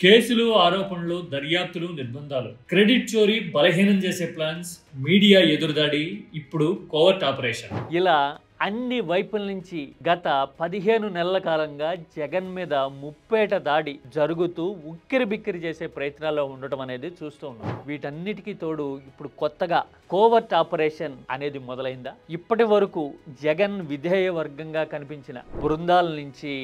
కేసులు, ఆరోపణలు, దర్యాప్తులు, నిర్బంధాలు, క్రెడిట్ చోరీ బలహీనం చేసే ప్లాన్స్, మీడియా ఎదురుదాడి, ఇప్పుడు కోవర్ట్ ఆపరేషన్. ఇలా అన్ని వైపుల నుంచి గత 15 నెలల కాలంగా జగన్ మీద ముప్పేట దాడి జరుగుతూ ఉక్కిరి బిక్కిరి చేసే ప్రయత్నాల్లో ఉండటం అనేది చూస్తూ ఉన్నాం. వీటన్నిటికీ తోడు ఇప్పుడు కొత్తగా కోవర్ట్ ఆపరేషన్ అనేది మొదలైందా? ఇప్పటి వరకు జగన్ విధేయ వర్గంగా కనిపించిన బృందాల నుంచి,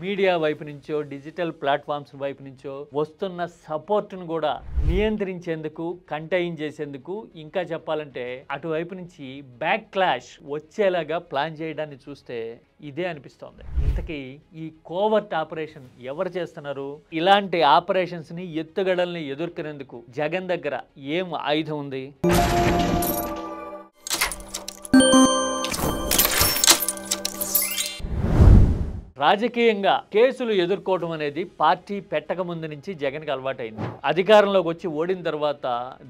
మీడియా వైపు నుంచో, డిజిటల్ ప్లాట్ఫామ్స్ వైపు నుంచో వస్తున్న సపోర్ట్ను కూడా నియంత్రించేందుకు, కంటైన్ చేసేందుకు, ఇంకా చెప్పాలంటే అటువైపు నుంచి బ్యాక్ క్లాష్ వచ్చేలాగా ప్లాన్ చేయడాన్ని చూస్తే ఇదే అనిపిస్తోంది. ఇంతకీ ఈ కోవర్ట్ ఆపరేషన్ ఎవరు చేస్తున్నారు? ఇలాంటి ఆపరేషన్స్ ని, ఎత్తుగడల్ని ఎదుర్కొనేందుకు జగన్ దగ్గర ఏం ఆయుధం ఉంది? రాజకీయంగా కేసులు ఎదుర్కోవడం అనేది పార్టీ పెట్టక ముందు నుంచి జగన్కి అలవాటైంది. అధికారంలోకి వచ్చి ఓడిన తర్వాత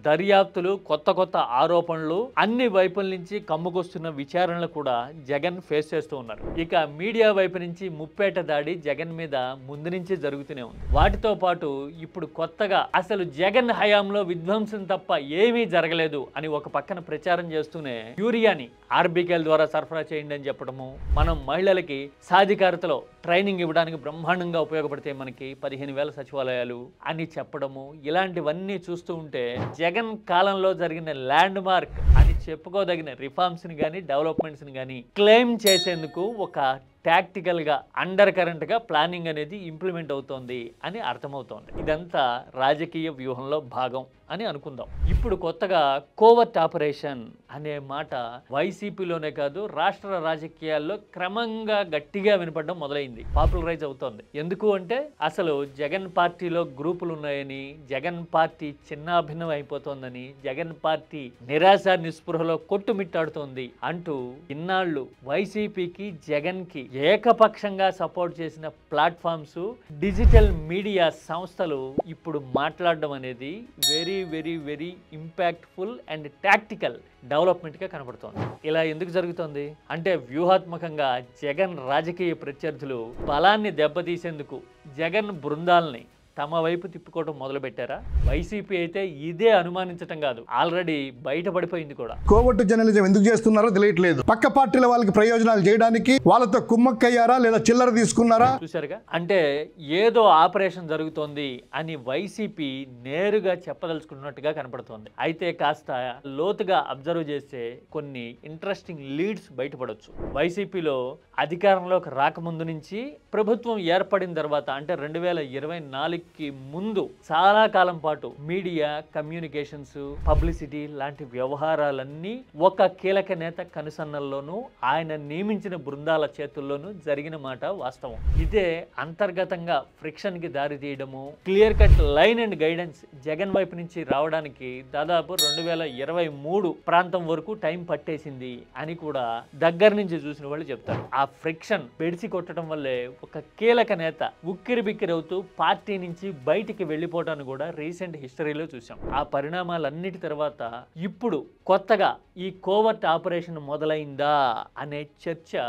దర్యాప్తులు, కొత్త ఆరోపణలు, అన్ని వైపుల నుంచి కమ్ముకొస్తున్న విచారణలు కూడా జగన్ ఫేస్ చేస్తూ ఉన్నారు. ఇక మీడియా వైపు నుంచి ముప్పేట దాడి జగన్ మీద ముందు నుంచి జరుగుతూనే ఉంది. వాటితో పాటు ఇప్పుడు కొత్తగా అసలు జగన్ హయాంలో విధ్వంసం తప్ప ఏమీ జరగలేదు అని ఒక పక్కన ప్రచారం చేస్తూనే యూరియాని ఆర్బీకేల ద్వారా సరఫరా చేయండి అని చెప్పడము, మనం మహిళలకి సాధికారతలో ట్రైనింగ్ ఇవ్వడానికి బ్రహ్మాండంగా ఉపయోగపడితే మనకి 15,000 సచివాలయాలు అని చెప్పడము, ఇలాంటివన్నీ చూస్తూ ఉంటే జగన్ కాలంలో జరిగిన ల్యాండ్ మార్క్ అని చెప్పుకోదగిన రిఫార్మ్స్ ని కానీ, డెవలప్మెంట్స్ ని కానీ క్లెయిమ్ చేసేందుకు ఒక టాక్టికల్ గా, అండర్ కరెంట్ గా ప్లానింగ్ అనేది ఇంప్లిమెంట్ అవుతోంది అని అర్థమవుతోంది. ఇదంతా రాజకీయ వ్యూహంలో భాగం అని అనుకుందాం. ఇప్పుడు కొత్తగా కోవర్ట్ ఆపరేషన్ అనే మాట వైసీపీలోనే కాదు, రాష్ట్ర రాజకీయాల్లో క్రమంగా గట్టిగా వినపడడం మొదలైంది, పాపులరైజ్ అవుతోంది. ఎందుకు అంటే అసలు జగన్ పార్టీలో గ్రూపులు ఉన్నాయని, జగన్ పార్టీ చిన్నాభిన్నం అయిపోతోందని, జగన్ పార్టీ నిరాశ నిస్పృహలో కొట్టుమిట్టాడుతోంది అంటూ ఇన్నాళ్ళు వైసీపీకి, జగన్ కి ఏకపక్షంగా సపోర్ట్ చేసిన ప్లాట్ఫామ్స్, డిజిటల్ మీడియా సంస్థలు ఇప్పుడు మాట్లాడడం అనేది very very very impactful and tactical development గా కనబడుతోంది. ఇలా ఎందుకు జరుగుతోంది అంటే వ్యూహాత్మకంగా జగన్ రాజకీయ ప్రత్యర్థులు బలాన్ని దెబ్బతీసేందుకు జగన్ బృందాలని తమ వైపు తిప్పుకోవడం మొదలు పెట్టారా? వైసీపీ అయితే ఇదే అనుమానించటం కాదు, ఆల్రెడీ బయటపడిపోయింది కూడా. కోవర్ట్ జర్నలిజం ఎందుకు చేస్తున్నారో తెలియట్లేదు. పక్క పార్టీల వాళ్ళకి ప్రయోజనాలు చేయడానికి వాళ్ళతో కుమ్మక్కయ్యారా లేదా చిల్లర తీసుకున్నారా? చూసారుగా, అంటే ఏదో ఆపరేషన్ జరుగుతోంది అని వైసీపీ నేరుగా చెప్పదలుచుకున్నట్టుగా కనపడుతోంది. అయితే కాస్త లోతుగా అబ్జర్వ్ చేస్తే కొన్ని ఇంట్రెస్టింగ్ లీడ్స్ బయటపడవచ్చు. వైసీపీలో అధికారంలోకి రాకముందు నుంచి, ప్రభుత్వం ఏర్పడిన తర్వాత అంటే 2024 ముందు చాలా కాలం పాటు మీడియా, కమ్యూనికేషన్స్, పబ్లిసిటీ లాంటి వ్యవహారాలన్నీ ఒక కీలక నేత కనుసన్నల్లోనూ, ఆయన నియమించిన బృందాల చేతుల్లోనూ జరిగిన మాట వాస్తవం. ఇదే అంతర్గతంగా ఫ్రిక్షన్ కి దారి తీయడము, clear cut line and guidance Jagan వైపు నుంచి రావడానికి దాదాపు 2023 ప్రాంతం వరకు టైం పట్టేసింది అని కూడా దగ్గర నుంచి చూసిన వాళ్ళు చెప్తారు. ఆ ఫ్రిక్షన్ బెడిసి కొట్టడం వల్లే ఒక కీలక నేత ఉక్కిరి బిక్కిరి అవుతూ పార్టీ నుంచి బయటికి వెళ్ళిపోవటాన్ని కూడా రీసెంట్ హిస్టరీలో చూసాం. ఆ పరిణామాలన్నిటి తర్వాత ఇప్పుడు కొత్తగా ఈ కోవర్ట్ ఆపరేషన్ మొదలైందా అనే చర్చ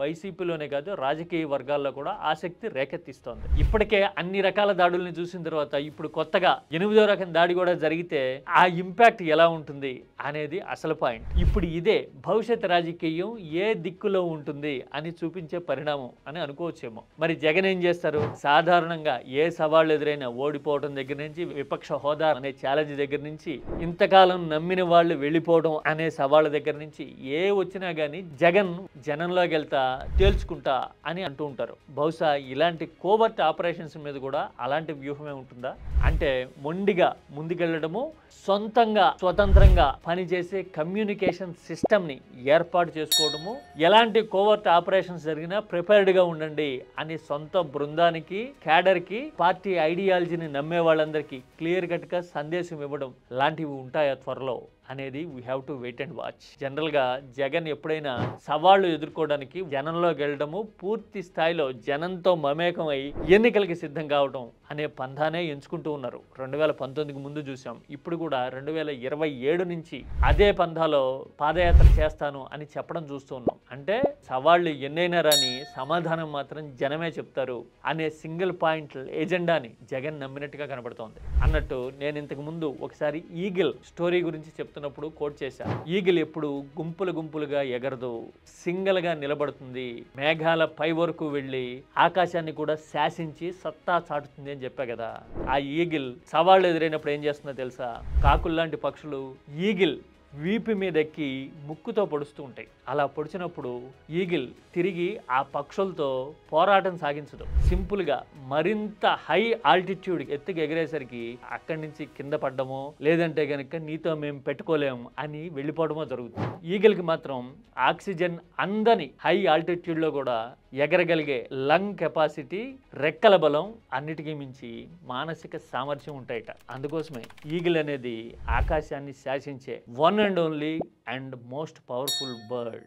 వైసీపీలోనే కాదు, రాజకీయ వర్గాల్లో కూడా ఆసక్తి రేకెత్తిస్తోంది. ఇప్పటికే అన్ని రకాల దాడుల్ని చూసిన తర్వాత ఇప్పుడు కొత్తగా 8వ రకం దాడి కూడా జరిగితే ఆ ఇంపాక్ట్ ఎలా ఉంటుంది అనేది అసలు పాయింట్. ఇప్పుడు ఇదే భవిష్యత్ రాజకీయం ఏ దిక్కులో ఉంటుంది అని చూపించే పరిణామం అని అనుకోవచ్చేమో. మరి జగన్ ఏం చేస్తారు? సాధారణంగా ఏ సవాళ్ళు ఎదురైనా, ఓడిపోవడం దగ్గర నుంచి, విపక్ష హోదా అనే ఛాలెంజ్ దగ్గర నుంచి, ఇంతకాలం నమ్మిన వాళ్ళు వెళ్ళిపోవడం అనే సవాళ్ళ దగ్గర నుంచి ఏ వచ్చినా గానీ జగన్ జనంలోకి వెళ్తా, తేల్చుకుంటా అని అంటూ ఉంటారు. బహుశా ఇలాంటి కోవర్ట్ ఆపరేషన్స్ మీద కూడా అలాంటి వ్యూహమే ఉంటుందా? అంటే మొండిగా ముందుకెళ్లడము, సొంతంగా స్వతంత్రంగా పనిచేసే కమ్యూనికేషన్ సిస్టమ్ ని ఏర్పాటు చేసుకోవడము, ఎలాంటి కోవర్ట్ ఆపరేషన్స్ జరిగినా ప్రిపేర్డ్ గా ఉండండి అని సొంత బృందానికి, క్యాడర్ కి, పార్టీ ఐడియాలజీని నమ్మే వాళ్ళందరికీ క్లియర్ కట్ గా సందేశం ఇవ్వడం లాంటివి ఉంటాయా త్వరలో అనేది we have to wait and watch. General గా జగన్ ఎప్పుడైనా సవాళ్లు ఎదుర్కోవడానికి జనంలోకి వెళ్ళడము, పూర్తి స్థాయిలో జనంతో మమేకమై ఎన్నికలకి సిద్ధం కావడం అనే పంధానే ఎంచుకుంటూ ఉన్నారు. 2019కి ముందు చూసాం, ఇప్పుడు కూడా 2027 నుంచి అదే పంధాలో పాదయాత్ర చేస్తాను అని చెప్పడం చూస్తూ ఉన్నాం. అంటే సవాళ్ళు ఎన్నైనా రాని సమాధానం మాత్రం జనమే చెప్తారు అనే సింగిల్ పాయింట్ ఎజెండాని జగన్ నమ్మినట్టుగా కనబడుతోంది. అన్నట్టు నేను ఇంతకు ముందు ఒకసారి ఈగిల్ స్టోరీ గురించి చెప్తున్నప్పుడు కోట్ చేశాను. ఈగిల్ ఎప్పుడు గుంపులుగా ఎగరదు, సింగిల్ గా నిలబడుతుంది, మేఘాల పై వరకు వెళ్ళి ఆకాశాన్ని కూడా శాసించి సత్తా చాటుతుంది అని చెప్పా కదా. ఆ ఈగిల్ సవాళ్ళు ఎదురైనప్పుడు ఏం చేస్తుందో తెలుసా? కాకుల్లాంటి పక్షులు ఈగిల్ వీపు మీద ఎక్కి ముక్కుతో పొడుస్తూ ఉంటాయి. అలా పొడిచినప్పుడు ఈగిల్ తిరిగి ఆ పక్షులతో పోరాటం సాగించదు. సింపుల్గా మరింత హై ఆల్టిట్యూడ్ ఎత్తుకు ఎగిరేసరికి అక్కడి నుంచి కింద పడ్డమో లేదంటే కనుక నీతో మేము పెట్టుకోలేము అని వెళ్ళిపోవడమో జరుగుతుంది. ఈగిల్కి మాత్రం ఆక్సిజన్ అందని హై ఆల్టిట్యూడ్లో కూడా ఎగరగలిగే లంగ్ కెపాసిటీ, రెక్కల బలం, అన్నిటికీ మించి మానసిక సామర్థ్యం ఉంటాయట. అందుకోసమే ఈగిల్ అనేది ఆకాశాన్ని శాసించే one and only and most powerful bird.